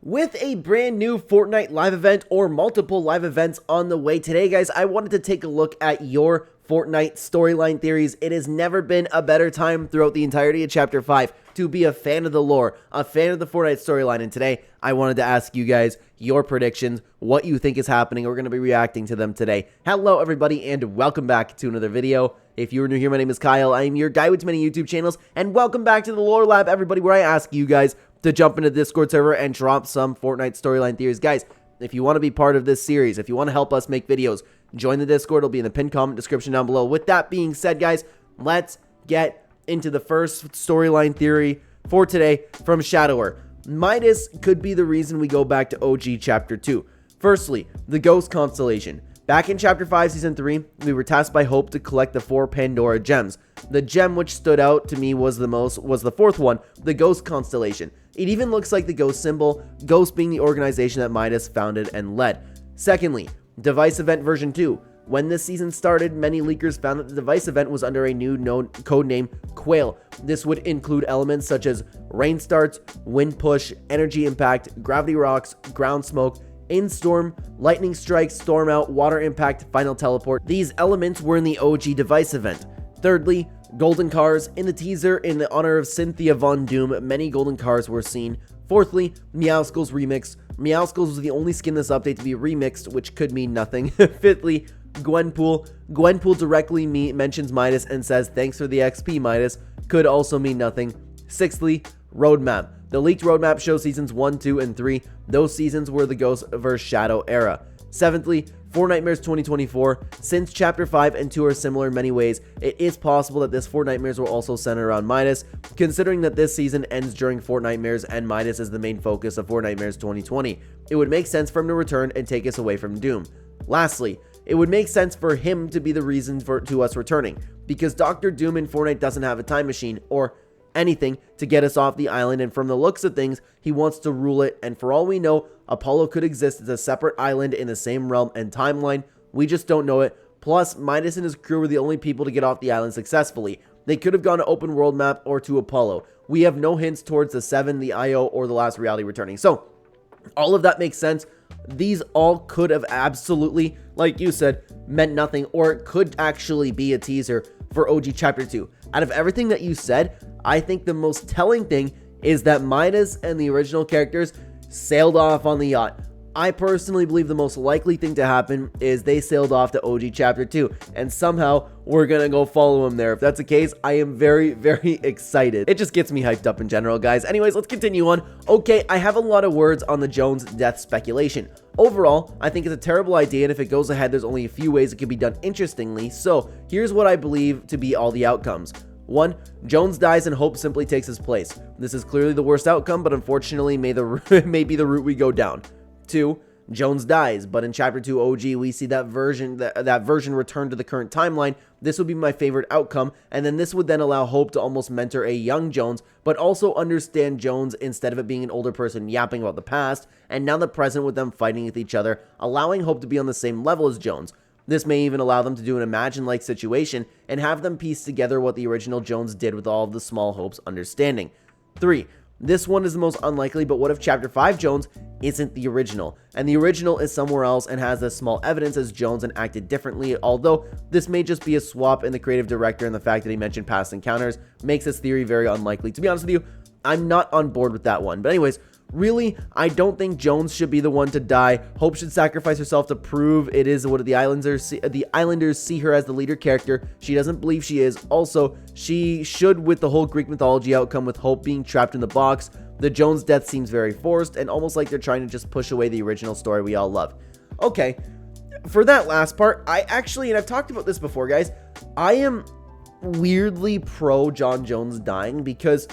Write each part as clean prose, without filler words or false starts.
with a brand new Fortnite live event or multiple live events on the way. Today, guys, I wanted to take a look at your Fortnite storyline theories. It has never been a better time throughout the entirety of Chapter 5 to be a fan of the lore, a fan of the Fortnite storyline, and today I wanted to ask you guys your predictions, what you think is happening. We're going to be reacting to them today. Hello, everybody, and welcome back to another video. If you're new here, my name is Kyle. I am your guy with many YouTube channels, and welcome back to the Lore Lab, everybody, where I ask you guys to jump into the Discord server and drop some Fortnite storyline theories. Guys, if you want to be part of this series, if you want to help us make videos, join the Discord. It'll be in the pinned comment description down below. With that being said, guys, let's get into the first storyline theory for today from Shadower. Midas could be the reason we go back to OG Chapter 2. Firstly, the Ghost Constellation. Back in Chapter 5, Season 3, we were tasked by Hope to collect the 4 Pandora gems. The gem which stood out to me was the fourth one, the Ghost Constellation. It even looks like the Ghost symbol, Ghost being the organization that Midas founded and led. Secondly, Device Event Version 2. When this season started, many leakers found that the Device Event was under a new codename Quail. This would include elements such as Rain Starts, Wind Push, Energy Impact, Gravity Rocks, Ground Smoke, In-Storm, Lightning Strike, Storm Out, Water Impact, Final Teleport. These elements were in the OG Device Event. Thirdly, Golden Cars. In the teaser, in the honor of Cynthia Von Doom, many Golden Cars were seen. Fourthly, Meowscles Remix. Meowscles was the only skin in this update to be remixed, which could mean nothing. Fifthly, Gwenpool. Gwenpool directly mentions Midas and says, "Thanks for the XP, Midas." Could also mean nothing. Sixthly, Roadmap. The leaked roadmap shows seasons 1, 2, and 3. Those seasons were the Ghost vs. Shadow era. Seventhly, Fortnitemares 2024. Since Chapter 5 and 2 are similar in many ways, it is possible that this Fortnitemares will also center around Midas, considering that this season ends during Fortnitemares and Midas is the main focus of Fortnitemares 2020. It would make sense for him to return and take us away from Doom. Lastly, it would make sense for him to be the reason to us returning, because Dr. Doom in Fortnite doesn't have a time machine or anything to get us off the island, and from the looks of things, he wants to rule it, and for all we know, Apollo could exist as a separate island in the same realm and timeline. We just don't know it. Plus, Midas and his crew were the only people to get off the island successfully. They could have gone to open world map or to Apollo. We have no hints towards the 7, the Io, or the Last Reality returning. So, all of that makes sense. These all could have absolutely, like you said, meant nothing, or it could actually be a teaser for OG Chapter 2. Out of everything that you said, I think the most telling thing is that Midas and the original characters sailed off on the yacht. I personally believe the most likely thing to happen is they sailed off to OG Chapter 2, and somehow we're gonna go follow them there. If that's the case, I am very, very excited. It just gets me hyped up in general, guys. Anyways, let's continue on. Okay, I have a lot of words on the Jones death speculation. Overall, I think it's a terrible idea, and if it goes ahead, there's only a few ways it could be done interestingly. So, here's what I believe to be all the outcomes. 1. Jones dies and Hope simply takes his place. This is clearly the worst outcome, but unfortunately may be the route we go down. 2. Jones dies, but in Chapter 2 OG, we see that version return to the current timeline. This would be my favorite outcome, and then this would then allow Hope to almost mentor a young Jones, but also understand Jones instead of it being an older person yapping about the past, and now the present with them fighting with each other, allowing Hope to be on the same level as Jones. This may even allow them to do an Imagine-like situation and have them piece together what the original Jones did with all of the small Hope's understanding. 3. This one is the most unlikely, but what if Chapter 5 Jones isn't the original, and the original is somewhere else and has this small evidence as Jones and acted differently, although this may just be a swap in the creative director, and the fact that he mentioned past encounters makes this theory very unlikely. To be honest with you, I'm not on board with that one. But anyways, really, I don't think Jones should be the one to die. Hope should sacrifice herself to prove it is what the Islanders see her as the leader character. She doesn't believe she is. Also, she should, with the whole Greek mythology outcome with Hope being trapped in the box. The Jones death seems very forced and almost like they're trying to just push away the original story we all love. Okay, for that last part, I actually, and I've talked about this before, guys, I am weirdly pro John Jones dying because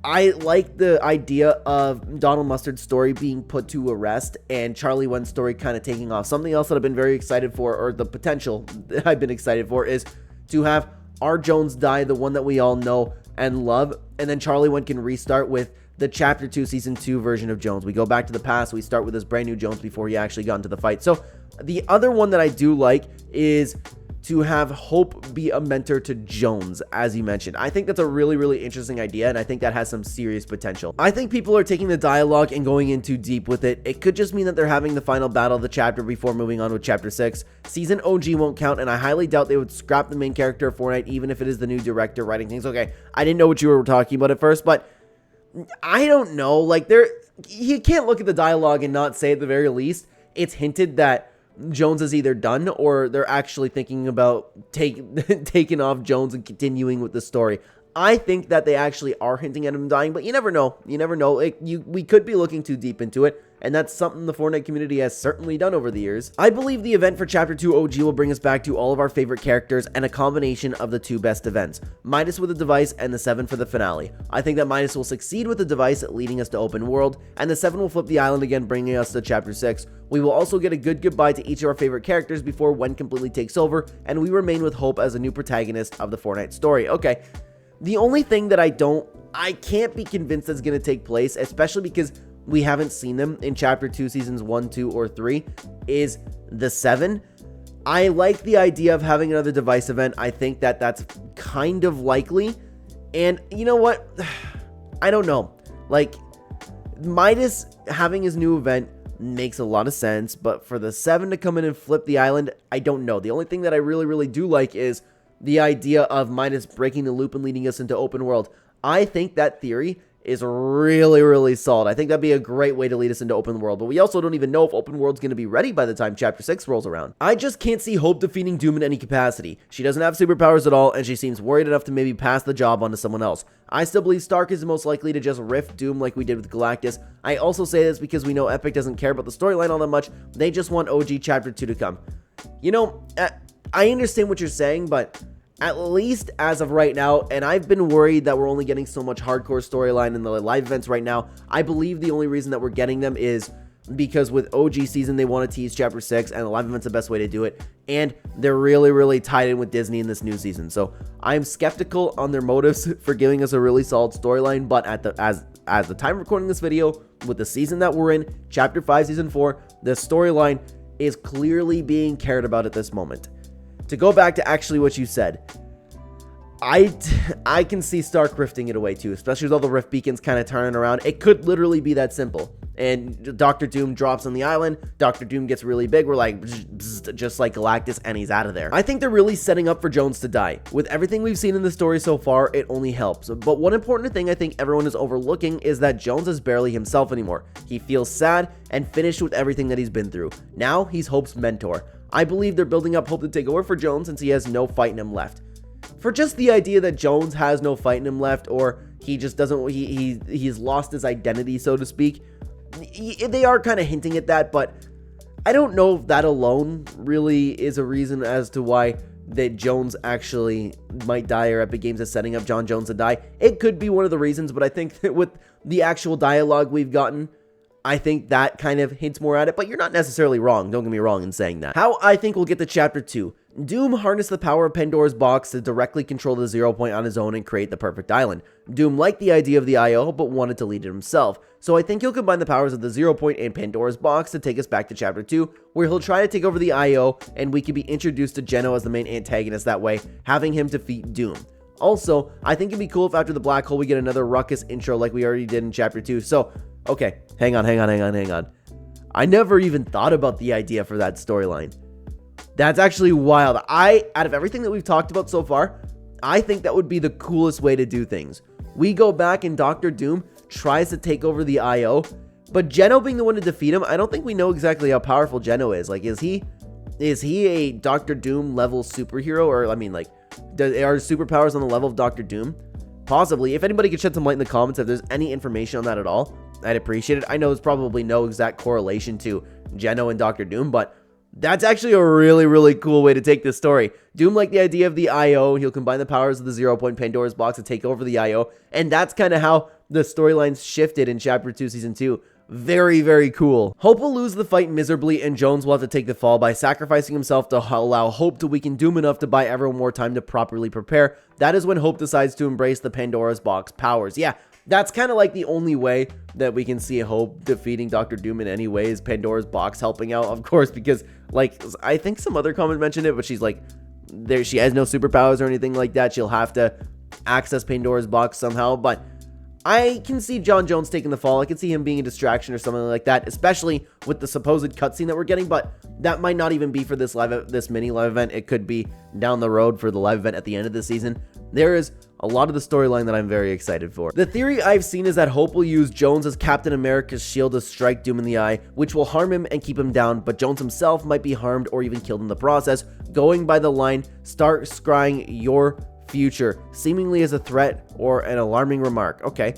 I like the idea of Donald Mustard's story being put to rest and Charlie Wen's story kind of taking off. Something else that I've been very excited for, or the potential that I've been excited for, is to have our Jones die, the one that we all know and love, and then Charlie Wen can restart with the Chapter 2 Season 2 version of Jones. We go back to the past, we start with this brand new Jones before he actually got into the fight. So the other one that I do like is to have Hope be a mentor to Jones, as you mentioned. I think that's a really, really interesting idea, and I think that has some serious potential. I think people are taking the dialogue and going in too deep with it. It could just mean that they're having the final battle of the chapter before moving on with chapter 6. Season OG won't count, and I highly doubt they would scrap the main character of Fortnite, even if it is the new director writing things. Okay, I didn't know what you were talking about at first, but I don't know. Like, you can't look at the dialogue and not say at the very least it's hinted that Jones is either done or they're actually thinking about taking off Jones and continuing with the story. I think that they actually are hinting at him dying, but you never know. You never know. We could be looking too deep into it, and that's something the Fortnite community has certainly done over the years. I believe the event for Chapter 2 OG will bring us back to all of our favorite characters and a combination of the two best events, Midas with the device and the 7 for the finale. I think that Midas will succeed with the device, leading us to open world, and the 7 will flip the island again, bringing us to Chapter 6. We will also get a good goodbye to each of our favorite characters before Wen completely takes over, and we remain with Hope as a new protagonist of the Fortnite story. Okay. The only thing that I can't be convinced that's going to take place, especially because we haven't seen them in Chapter 2, Seasons 1, 2, or 3, is the 7. I like the idea of having another device event. I think that that's kind of likely. And you know what? I don't know. Like, Midas having his new event makes a lot of sense, but for the 7 to come in and flip the island, I don't know. The only thing that I really, really do like is the idea of Midas breaking the loop and leading us into open world. I think that theory is really, really solid. I think that'd be a great way to lead us into open world, but we also don't even know if open world's going to be ready by the time Chapter 6 rolls around. I just can't see Hope defeating Doom in any capacity. She doesn't have superpowers at all, and she seems worried enough to maybe pass the job on to someone else. I still believe Stark is the most likely to just riff Doom like we did with Galactus. I also say this because we know Epic doesn't care about the storyline all that much. They just want OG Chapter 2 to come. You know, I understand what you're saying, but at least as of right now, and I've been worried that we're only getting so much hardcore storyline in the live events right now, I believe the only reason that we're getting them is because with OG season, they want to tease Chapter 6, and the live event's the best way to do it, and they're really, really tied in with Disney in this new season. So I'm skeptical on their motives for giving us a really solid storyline, but as the time recording this video, with the season that we're in, Chapter 5, Season 4, the storyline is clearly being cared about at this moment. To go back to actually what you said, I can see Stark rifting it away too, especially with all the rift beacons kind of turning around. It could literally be that simple. And Dr. Doom drops on the island, Dr. Doom gets really big, we're like, just like Galactus, and he's out of there. I think they're really setting up for Jones to die. With everything we've seen in the story so far, it only helps. But one important thing I think everyone is overlooking is that Jones is barely himself anymore. He feels sad and finished with everything that he's been through. Now he's Hope's mentor. I believe they're building up Hope to take over for Jones since he has no fight in him left. For just the idea that Jones has no fight in him left, or he just doesn't, he's lost his identity, so to speak. They are kind of hinting at that, but I don't know if that alone really is a reason as to why that Jones actually might die, or Epic Games is setting up John Jones to die. It could be one of the reasons, but I think that with the actual dialogue we've gotten, I think that kind of hints more at it, but you're not necessarily wrong. Don't get me wrong in saying that. How I think we'll get to Chapter 2. Doom harnessed the power of Pandora's box to directly control the 0 point on his own and create the perfect island. Doom liked the idea of the IO, but wanted to lead it himself. So I think he'll combine the powers of the 0 point and Pandora's box to take us back to Chapter 2, where he'll try to take over the IO, and we can be introduced to Geno as the main antagonist that way, having him defeat Doom. Also, I think it'd be cool if after the black hole we get another ruckus intro like we already did in Chapter 2. So, okay, hang on. I never even thought about the idea for that storyline. That's actually wild. Out of everything that we've talked about so far, I think that would be the coolest way to do things. We go back and Dr. Doom tries to take over the IO, but Geno being the one to defeat him, I don't think we know exactly how powerful Geno is. Like, is he a Dr. Doom level superhero? Or, I mean, like, are superpowers on the level of Dr. Doom? Possibly. If anybody could shed some light in the comments if there's any information on that at all, I'd appreciate it. I know there's probably no exact correlation to Geno and Dr. Doom, but that's actually a really, really cool way to take this story. Doom liked the idea of the IO. He'll combine the powers of the 0 point Pandora's box to take over the IO. And that's kind of how the storylines shifted in Chapter 2, Season 2. Very, very cool. Hope will lose the fight miserably, and Jones will have to take the fall by sacrificing himself to allow Hope to weaken Doom enough to buy everyone more time to properly prepare. That is when Hope decides to embrace the Pandora's box powers. Yeah, that's kind of like the only way that we can see Hope defeating Dr. Doom in any way is Pandora's box helping out, of course, because, like, I think some other comment mentioned it, but she's like, she has no superpowers or anything like that. She'll have to access Pandora's box somehow, but I can see Jon Jones taking the fall. I can see him being a distraction or something like that, especially with the supposed cutscene that we're getting, but that might not even be for this mini live event. It could be down the road for the live event at the end of the season. There is a lot of the storyline that I'm very excited for. The theory I've seen is that Hope will use Jones as Captain America's shield to strike Doom in the eye, which will harm him and keep him down, but Jones himself might be harmed or even killed in the process, going by the line, "Start scrying your future," seemingly as a threat or an alarming remark. Okay,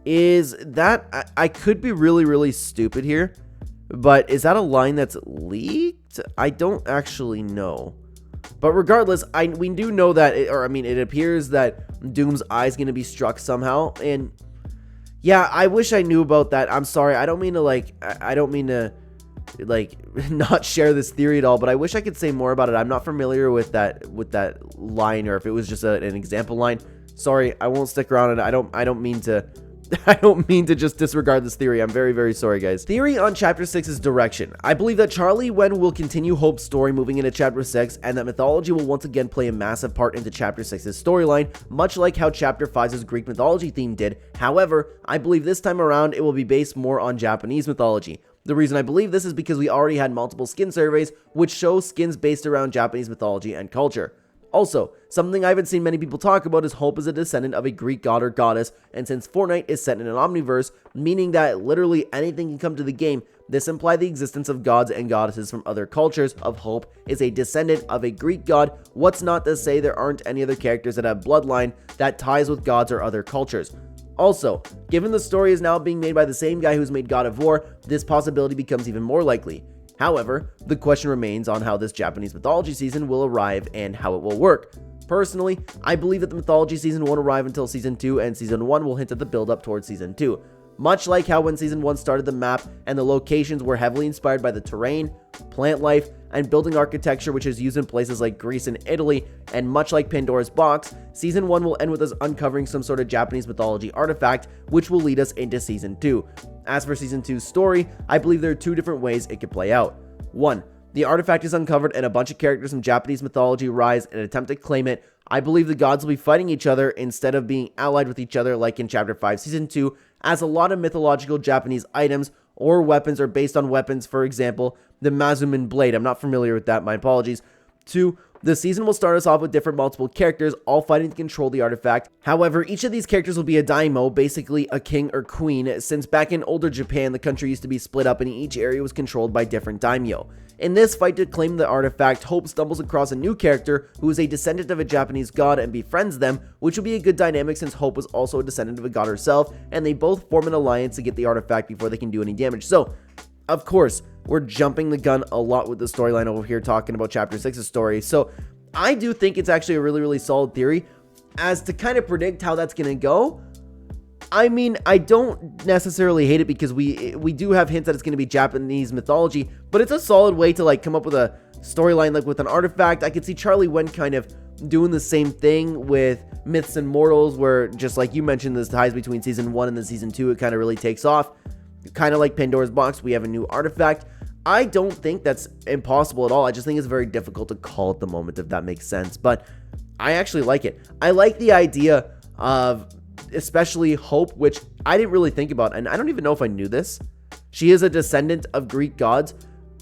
is that, I could be really stupid here, but is that a line that's leaked? I don't actually know. But regardless, we do know that, it appears that Doom's eye is going to be struck somehow, and yeah, I wish I knew about that. I'm sorry, I don't mean to not share this theory at all, but I wish I could say more about it. I'm not familiar with that line, or if it was just an example line. Sorry, I won't stick around, and I don't mean to just disregard this theory. I'm very sorry, guys. Theory on Chapter 6's direction. I believe that Charlie Wen will continue Hope's story moving into Chapter 6, and that mythology will once again play a massive part into Chapter 6's storyline, much like how Chapter 5's Greek mythology theme did. However, I believe this time around it will be based more on Japanese mythology. The reason I believe this is because we already had multiple skin surveys, which show skins based around Japanese mythology and culture. Also, something I haven't seen many people talk about is Hope is a descendant of a Greek god or goddess, and since Fortnite is set in an omniverse, meaning that literally anything can come to the game, this implies the existence of gods and goddesses from other cultures. Of Hope is a descendant of a Greek god. What's not to say there aren't any other characters that have bloodline that ties with gods or other cultures? Also, given the story is now being made by the same guy who's made God of War, this possibility becomes even more likely. However, the question remains on how this Japanese mythology season will arrive and how it will work. Personally, I believe that the mythology season won't arrive until Season 2, and Season 1 will hint at the build-up towards Season 2. Much like how when Season 1 started, the map and the locations were heavily inspired by the terrain, plant life, and building architecture which is used in places like Greece and Italy, and much like Pandora's box, Season 1 will end with us uncovering some sort of Japanese mythology artifact, which will lead us into Season 2. As for Season 2's story, I believe there are two different ways it could play out. 1. The artifact is uncovered and a bunch of characters from Japanese mythology rise and attempt to claim it. I believe the gods will be fighting each other instead of being allied with each other like in Chapter 5 Season 2, as a lot of mythological Japanese items or weapons are based on weapons, for example, the Mazumin blade. I'm not familiar with that, my apologies. 2. The season will start us off with different multiple characters, all fighting to control the artifact. However, each of these characters will be a daimyo, basically a king or queen, since back in older Japan, the country used to be split up and each area was controlled by different daimyo. In this fight to claim the artifact, Hope stumbles across a new character who is a descendant of a Japanese god and befriends them, which will be a good dynamic since Hope was also a descendant of a god herself, and they both form an alliance to get the artifact before they can do any damage. So, of course, we're jumping the gun a lot with the storyline over here talking about Chapter 6's story. So, I do think it's actually a really solid theory. As to kind of predict how that's going to go, I mean, I don't necessarily hate it because we do have hints that it's going to be Japanese mythology, but it's a solid way to like come up with a storyline like with an artifact. I could see Charlie Wen kind of doing the same thing with Myths and Mortals, where just like you mentioned, the ties between Season 1 and then Season 2, it kind of really takes off. Kind of like Pandora's box, we have a new artifact. I don't think that's impossible at all. I just think it's very difficult to call at the moment, if that makes sense. But I actually like it. I like the idea of especially Hope, which I didn't really think about, and I don't even know if I knew this. She is a descendant of Greek gods,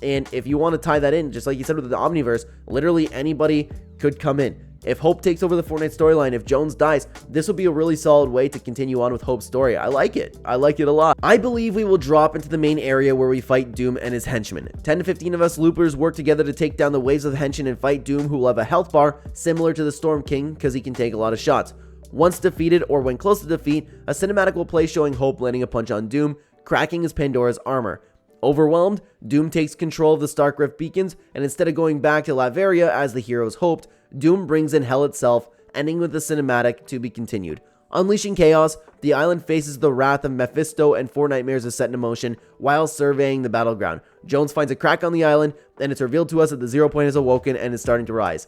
and if you want to tie that in, just like you said with the Omniverse, literally anybody could come in. If Hope takes over the Fortnite storyline, if Jones dies, this will be a really solid way to continue on with Hope's story. I like it. I like it a lot. I believe we will drop into the main area where we fight Doom and his henchmen. 10 to 15 of us loopers work together to take down the waves of the henchmen and fight Doom, who will have a health bar similar to the Storm King because he can take a lot of shots. Once defeated or when close to defeat, a cinematic will play showing Hope landing a punch on Doom, cracking his Pandora's armor. Overwhelmed, Doom takes control of the Stark Rift beacons, and instead of going back to Latveria as the heroes hoped, Doom brings in hell itself, ending with the cinematic to be continued. Unleashing chaos, the island faces the wrath of Mephisto, and Fortnitemares is set in motion while surveying the battleground. Jones finds a crack on the island, and it's revealed to us that the 0 point is awoken and is starting to rise.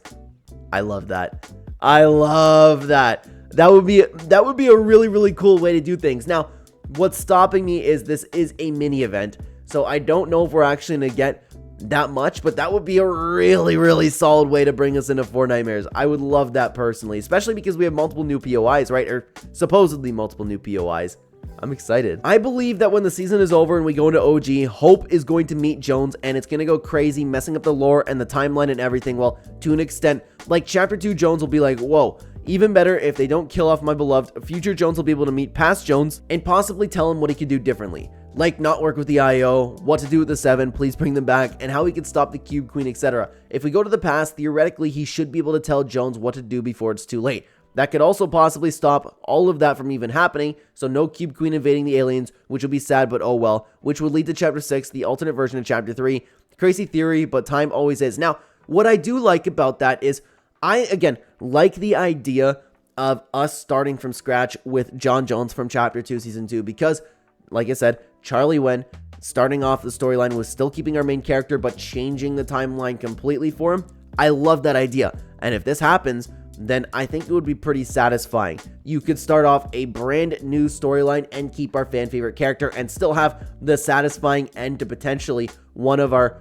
I love that. I love that. That would be a really cool way to do things. Now, what's stopping me is this is a mini event, so I don't know if we're actually going to get that much, but that would be a really solid way to bring us into Fortnitemares. I would love that personally, especially because we have multiple new POIs, right? Or supposedly multiple new POIs. I'm excited. I believe that when the season is over and we go into OG, Hope is going to meet Jones, and it's going to go crazy, messing up the lore and the timeline and everything. Well, to an extent, like Chapter 2 Jones will be like, whoa. Even better, if they don't kill off my beloved, future Jones will be able to meet past Jones and possibly tell him what he could do differently. Like not work with the IO, what to do with the 7, please bring them back, and how he could stop the Cube Queen, etc. If we go to the past, theoretically, he should be able to tell Jones what to do before it's too late. That could also possibly stop all of that from even happening, so no Cube Queen invading the aliens, which would be sad, but oh well, which would lead to Chapter 6, the alternate version of Chapter 3. Crazy theory, but time always is. Now, what I do like about that is, I, again, like the idea of us starting from scratch with John Jones from Chapter 2, Season 2, because, like I said, Charlie Wen, starting off the storyline, was still keeping our main character, but changing the timeline completely for him. I love that idea, and if this happens, then I think it would be pretty satisfying. You could start off a brand new storyline and keep our fan favorite character and still have the satisfying end to potentially one of our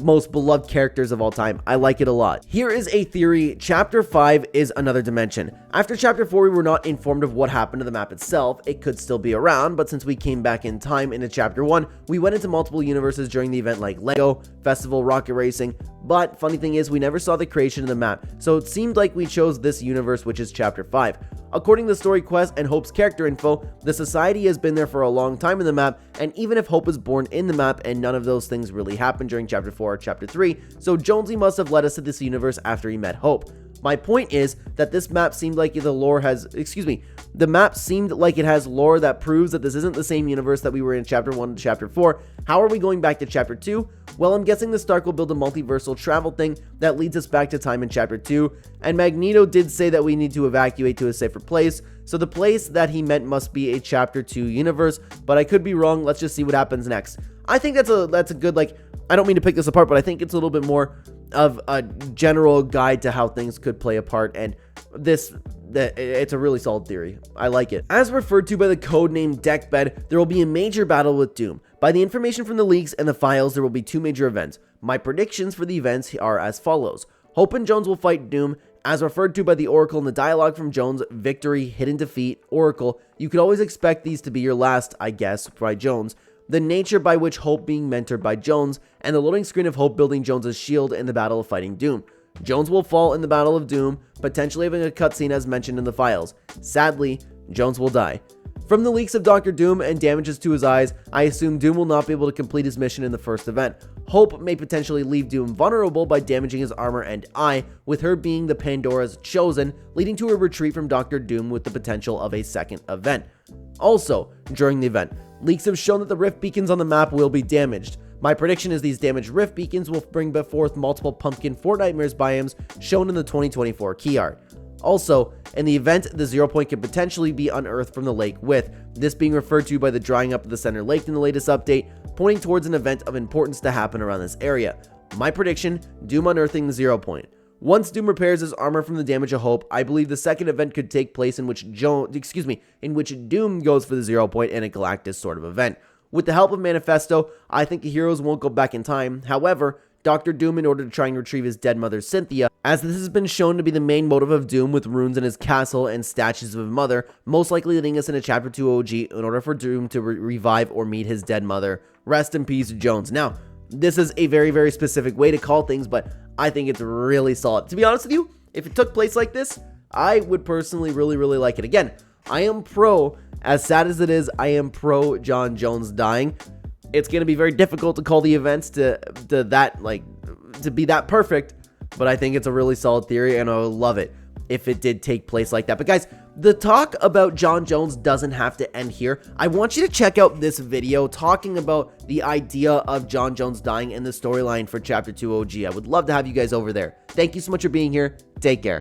most beloved characters of all time. I like it a lot. Here is a theory. Chapter 5 is another dimension. After Chapter 4, we were not informed of what happened to the map itself. It could still be around, but since we came back in time into Chapter 1, we went into multiple universes during the event like Lego, Festival, Rocket Racing, but funny thing is we never saw the creation of the map, so it seemed like we chose this universe, which is Chapter 5. According to story quest and Hope's character info, the society has been there for a long time in the map, and even if Hope was born in the map and none of those things really happened during Chapter 4 or Chapter 3, so Jonesy must have led us to this universe after he met Hope. My point is that this map seemed like the map seemed like it has lore that proves that this isn't the same universe that we were in Chapter 1 to Chapter 4. How are we going back to Chapter 2? Well, I'm guessing the Stark will build a multiversal travel thing that leads us back to time in Chapter 2, and Magneto did say that we need to evacuate to a safer place, so the place that he meant must be a Chapter 2 universe, but I could be wrong. Let's just see what happens next. I think that's a good, like, I don't mean to pick this apart, but I think it's a little bit more of a general guide to how things could play a part, and it's a really solid theory. I like it. As referred to by the codename Deckbed, there will be a major battle with Doom. By the information from the leaks and the files, there will be 2 major events. My predictions for the events are as follows. Hope and Jones will fight Doom. As referred to by the Oracle in the dialogue from Jones, victory, hidden defeat, Oracle. You could always expect these to be your last, I guess, by Jones. The nature by which Hope being mentored by Jones, and the loading screen of Hope building Jones' shield in the battle of fighting Doom. Jones will fall in the Battle of Doom, potentially having a cutscene as mentioned in the files. Sadly, Jones will die. From the leaks of Dr. Doom and damages to his eyes, I assume Doom will not be able to complete his mission in the first event. Hope may potentially leave Doom vulnerable by damaging his armor and eye, with her being the Pandora's chosen, leading to a retreat from Dr. Doom with the potential of a second event. Also, during the event, leaks have shown that the rift beacons on the map will be damaged. My prediction is these damaged rift beacons will bring forth multiple pumpkin Fortnitemares biomes shown in the 2024 key art. Also, in the event, the 0 point could potentially be unearthed from the lake, with this being referred to by the drying up of the center lake in the latest update, pointing towards an event of importance to happen around this area. My prediction, Doom unearthing the 0 point. Once Doom repairs his armor from the damage of Hope, I believe the second event could take place in which Doom goes for the 0 point in a Galactus sort of event. With the help of Manifesto, I think the heroes won't go back in time. However, Dr. Doom, in order to try and retrieve his dead mother Cynthia, as this has been shown to be the main motive of Doom with runes in his castle and statues of his mother, most likely leading us into Chapter 2 OG in order for Doom to revive or meet his dead mother. Rest in peace, Jones. Now, this is a very specific way to call things, but I think it's really solid. To be honest with you, if it took place like this, I would personally really really like it. Again, I am pro, as sad as it is, I am pro John Jones dying. It's going to be very difficult to call the events to be that perfect, but I think it's a really solid theory, and I would love it if it did take place like that. But guys, the talk about John Jones doesn't have to end here. I want you to check out this video talking about the idea of John Jones dying and the storyline for Chapter 2 OG. I would love to have you guys over there. Thank you so much for being here. Take care.